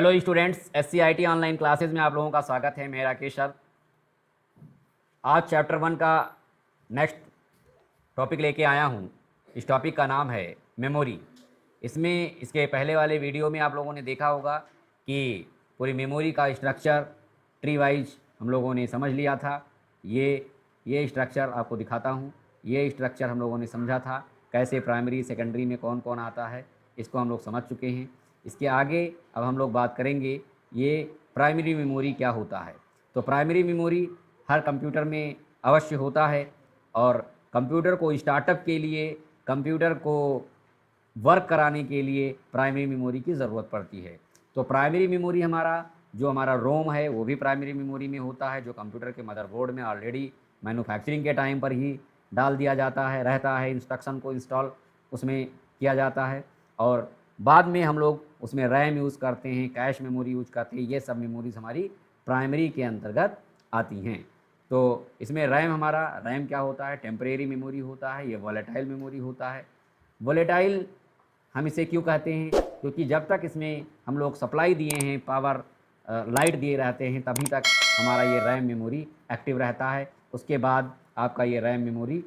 Hello students, SCIT online classes में आप लोगों का स्वागत है। मेरा केशव आज चैप्टर 1 का नेक्स्ट टॉपिक लेके आया हूँ। इस टॉपिक का नाम है मेमोरी। इसमें इसके पहले वाले वीडियो में आप लोगों ने देखा होगा कि पूरी मेमोरी का स्ट्रक्चर ट्री वाइज हम लोगों ने समझ लिया था। ये स्ट्रक्चर आपको दिखाता हूँ। ये स्ट्रक्चर हम लोगों ने समझा था, कैसे प्राइमरी सेकेंडरी में कौन कौन आता है, इसको हम लोग समझ चुके हैं। इसके आगे अब हम लोग बात करेंगे ये प्राइमरी मेमोरी क्या होता है। तो प्राइमरी मेमोरी हर कंप्यूटर में अवश्य होता है और कंप्यूटर को स्टार्टअप के लिए, कंप्यूटर को वर्क कराने के लिए प्राइमरी मेमोरी की ज़रूरत पड़ती है। तो प्राइमरी मेमोरी जो हमारा रोम है वो भी प्राइमरी मेमोरी में होता है, जो कंप्यूटर के मदरबोर्ड में ऑलरेडी मैन्युफैक्चरिंग के टाइम पर ही डाल दिया जाता है, रहता है। इंस्ट्रक्शन को इंस्टॉल उसमें किया जाता है और बाद में हम लोग उसमें रैम यूज़ करते हैं, कैश मेमोरी यूज करते हैं। ये सब मेमोरीज हमारी प्राइमरी के अंतर्गत आती हैं। तो इसमें रैम क्या होता है? टेम्परेरी मेमोरी होता है, ये वॉलेटाइल मेमोरी होता है। वॉलेटाइल हम इसे क्यों कहते हैं? क्योंकि जब तक इसमें हम लोग सप्लाई दिए हैं, पावर लाइट दिए रहते हैं, तभी तक हमारा ये रैम मेमोरी एक्टिव रहता है। उसके बाद आपका ये रैम मेमोरी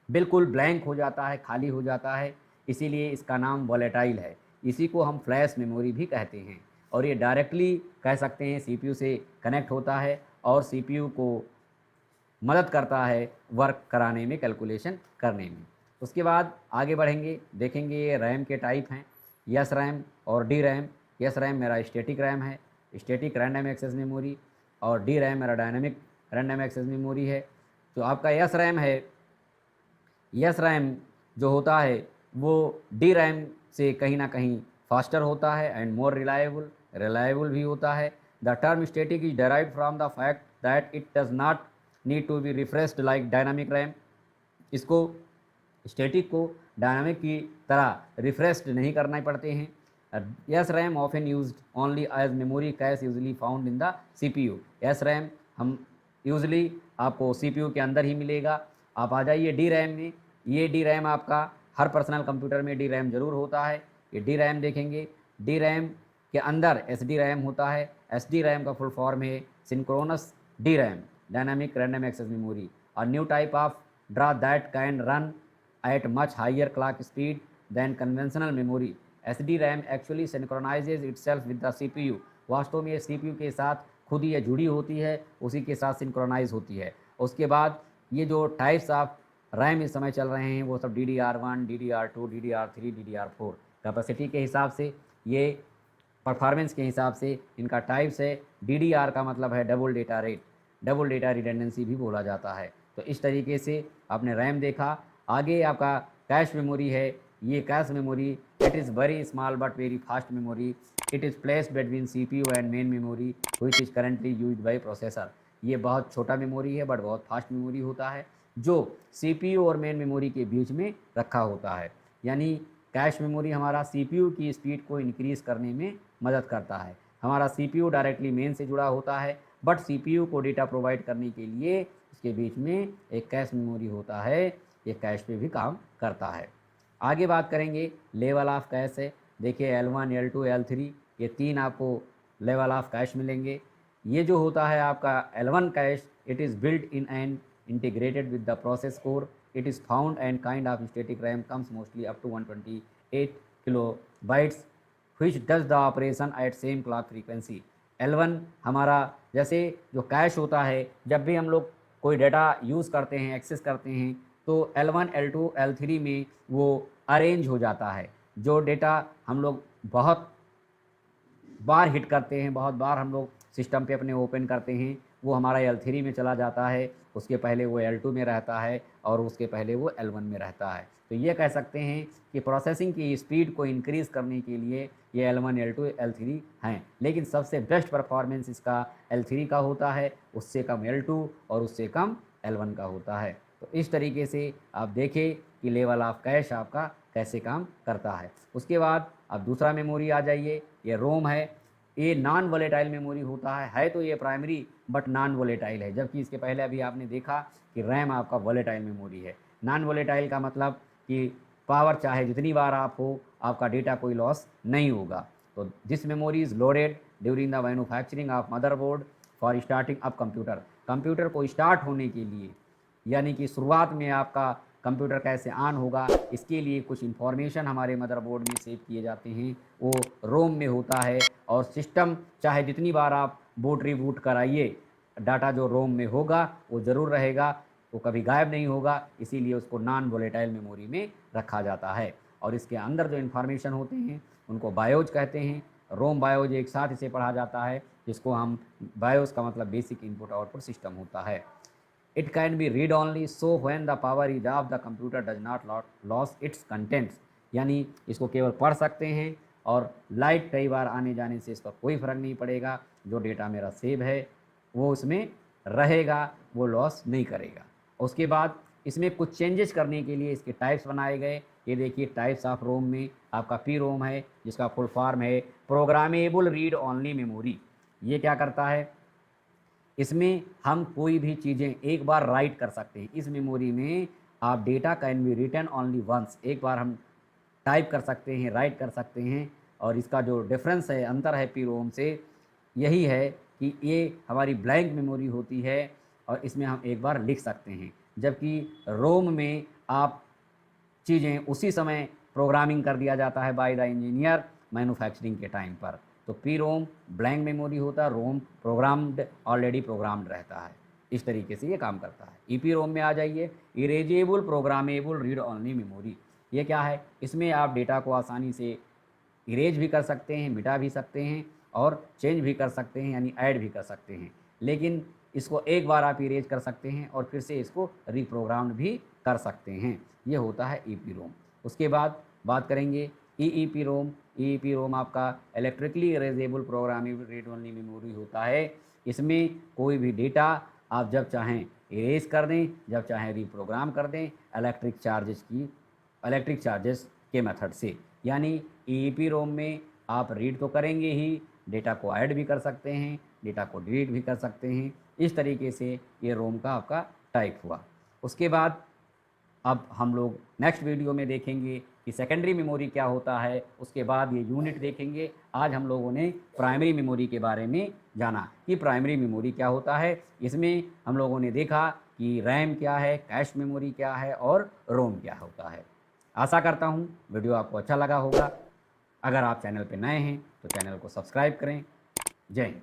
बिल्कुल ब्लैंक हो जाता है, खाली हो जाता है। इसीलिए इसका नाम वॉलेटाइल है। इसी को हम फ्लैश मेमोरी भी कहते हैं और ये डायरेक्टली कह सकते हैं सीपीयू से कनेक्ट होता है और सीपीयू को मदद करता है वर्क कराने में, कैलकुलेशन करने में। उसके बाद आगे बढ़ेंगे, देखेंगे ये रैम के टाइप हैं, यस रैम और डी रैम। यस रैम मेरा स्टैटिक रैम है, स्टैटिक रैंडम एक्सेस मेमोरी, और डी रैम मेरा डायनामिक रैंडम एक्सेस मेमोरी है। तो आपका यस रैम है, यस रैम जो होता है वो डी रैम से कहीं ना कहीं फास्टर होता है एंड मोर रिलायबल भी होता है। The term static is derived from the fact that it does not need to be refreshed like dynamic RAM. इसको स्टैटिक को डायनामिक की तरह रिफ्रेश्ड नहीं करना पड़ते हैं। Yes RAM often used only as memory cache usually found in the CPU. Yes RAM हम usually आपको सीपीयू के अंदर ही मिलेगा। आप आ जाइए डी रैम में। ये डी रैम आपका हर पर्सनल कंप्यूटर में डी रैम ज़रूर होता है। ये डी रैम देखेंगे, डी रैम के अंदर एस डी रैम होता है। एस डी रैम का फुल फॉर्म है synchronous D RAM, dynamic random access memory, और new type of DRAM that can run at much higher clock speed than conventional memory. S D RAM actually synchronises itself with the C P U. वास्तव में ये सी P you के साथ खुद ही ये जुड़ी होती है, उसी के साथ सिंक्रोनाइज होती है। उसके बाद ये जो टाइप्स ऑफ रैम इस समय चल रहे हैं वो सब DDR1, DDR2, DDR3, DDR4 capacity के हिसाब से, ये परफॉर्मेंस के हिसाब से इनका टाइप्स है। DDR का मतलब है double data rate, double data redundancy भी बोला जाता है। तो इस तरीके से आपने रैम देखा। आगे आपका कैश मेमोरी है। ये cache memory it is very small but very fast memory. It is placed between CPU and main memory which is currently used by processor. ये बहुत छोटा मेमोरी है बट बहुत फास्ट मेमोरी होता है, जो CPU और मेन मेमोरी के बीच में रखा होता है। यानी कैश मेमोरी हमारा CPU की स्पीड को इंक्रीज़ करने में मदद करता है। हमारा CPU डायरेक्टली मेन से जुड़ा होता है बट CPU को डेटा प्रोवाइड करने के लिए इसके बीच में एक कैश मेमोरी होता है, ये कैश पे भी काम करता है। आगे बात करेंगे लेवल ऑफ कैश है। देखिए L1, L2, L3 ये तीन आपको लेवल ऑफ कैश मिलेंगे। ये जो होता है आपका L1 cash, it is built in and integrated with the process core. It is found and kind of static RAM comes mostly up to 128 kilobytes which does the operation at same clock frequency. L1 हमारा जैसे जो cash होता है, जब भी हम लोग कोई डाटा यूज़ करते हैं, एक्सेस करते हैं, तो L1, L2, L3 में वो अरेंज हो जाता है। जो डेटा हम लोग बहुत बार हिट करते हैं, बहुत बार हम लोग सिस्टम पे अपने ओपन करते हैं, वो हमारा L3 में चला जाता है। उसके पहले वो L2 में रहता है और उसके पहले वो L1 में रहता है। तो ये कह सकते हैं कि प्रोसेसिंग की स्पीड को इंक्रीज़ करने के लिए ये L1, L2, L3 हैं। लेकिन सबसे बेस्ट परफॉर्मेंस इसका L3 का होता है, उससे कम L2 और उससे कम L1 का होता है। तो इस तरीके से आप देखें कि लेवल ऑफ कैश आपका कैसे काम करता है। उसके बाद अब दूसरा मेमोरी आ जाइए, ये रोम है। ये नॉन वोलेटाइल मेमोरी होता है तो ये प्राइमरी बट नॉन वोलेटाइल है, जबकि इसके पहले अभी आपने देखा कि रैम आपका वोलेटाइल मेमोरी है। नॉन वोलेटाइल का मतलब कि पावर चाहे जितनी बार आप हो, आपका डेटा कोई लॉस नहीं होगा। तो this memory is loaded during the manufacturing of motherboard for starting up computer. Computer को स्टार्ट होने के लिए, यानी कि शुरुआत में आपका कंप्यूटर कैसे ऑन होगा, इसके लिए कुछ इन्फॉर्मेशन हमारे मदरबोर्ड में सेव किए जाते हैं, वो रोम में होता है। और सिस्टम चाहे जितनी बार आप बूट रीबूट कराइए, डाटा जो रोम में होगा वो ज़रूर रहेगा, वो कभी गायब नहीं होगा। इसीलिए उसको नॉन वोलेटाइल मेमोरी में रखा जाता है। और इसके अंदर जो इन्फॉर्मेशन होते हैं उनको बायोज कहते हैं। रोम बायोज एक साथ इसे पढ़ा जाता है, जिसको हम बायोज का मतलब बेसिक इनपुट आउटपुट सिस्टम होता है। It can be read only so when the power is of the computer does not loss it's contents, यानी इसको केवल पढ़ सकते हैं और लाइट कई बार आने जाने से इसका कोई फ़र्क नहीं पड़ेगा। जो डेटा मेरा सेव है वो उसमें रहेगा, वो लॉस नहीं करेगा। उसके बाद इसमें कुछ चेंजेस करने के लिए इसके टाइप्स बनाए गए। ये देखिए टाइप्स ऑफ रोम में आपका पी रोम है, जिसका फुल फॉर्म है प्रोग्रामेबल रीड ओनली मेमोरी। ये क्या करता है, इसमें हम कोई भी चीज़ें एक बार राइट कर सकते हैं। इस मेमोरी में आप data can be written only once, एक बार हम टाइप कर सकते हैं, राइट कर सकते हैं। और इसका जो डिफरेंस है, अंतर है पी रोम से, यही है कि ये हमारी ब्लैंक मेमोरी होती है और इसमें हम एक बार लिख सकते हैं, जबकि रोम में आप चीज़ें उसी समय प्रोग्रामिंग कर दिया जाता है बाय द इंजीनियर मैन्युफैक्चरिंग के टाइम पर। तो पी रोम ब्लैंक मेमोरी होता है, रोम प्रोग्राम्ड ऑलरेडी प्रोग्राम्ड रहता है। इस तरीके से ये काम करता है। ई पी रोम में आ जाइए, erasable programmable read only memory. ये क्या है, इसमें आप डेटा को आसानी से इरेज भी कर सकते हैं, मिटा भी सकते हैं और चेंज भी कर सकते हैं, यानी ऐड भी कर सकते हैं। लेकिन इसको एक बार आप इरेज कर सकते हैं और फिर से इसको रीप्रोग्राम्ड भी कर सकते हैं। ये होता है ई पी रोम। उसके बाद बात करेंगे E P ROM. E P ROM आपका electrically erasable programmable read only memory होता है। इसमें कोई भी डेटा आप जब चाहें इरेज कर दें, जब चाहें रीप्रोग्राम कर दें इलेक्ट्रिक चार्जेस के मेथड से। यानी ई पी रोम में आप रीड तो करेंगे ही, डेटा को ऐड भी कर सकते हैं, डेटा को डिलीट भी कर सकते हैं। इस तरीके से ये रोम का आपका टाइप हुआ। उसके बाद अब हम लोग नेक्स्ट वीडियो में देखेंगे कि सेकेंडरी मेमोरी क्या होता है, उसके बाद ये यूनिट देखेंगे। आज हम लोगों ने प्राइमरी मेमोरी के बारे में जाना कि प्राइमरी मेमोरी क्या होता है। इसमें हम लोगों ने देखा कि रैम क्या है, कैश मेमोरी क्या है और रोम क्या होता है। आशा करता हूँ वीडियो आपको अच्छा लगा होगा। अगर आप चैनल पर नए हैं तो चैनल को सब्सक्राइब करें। जय हिंद।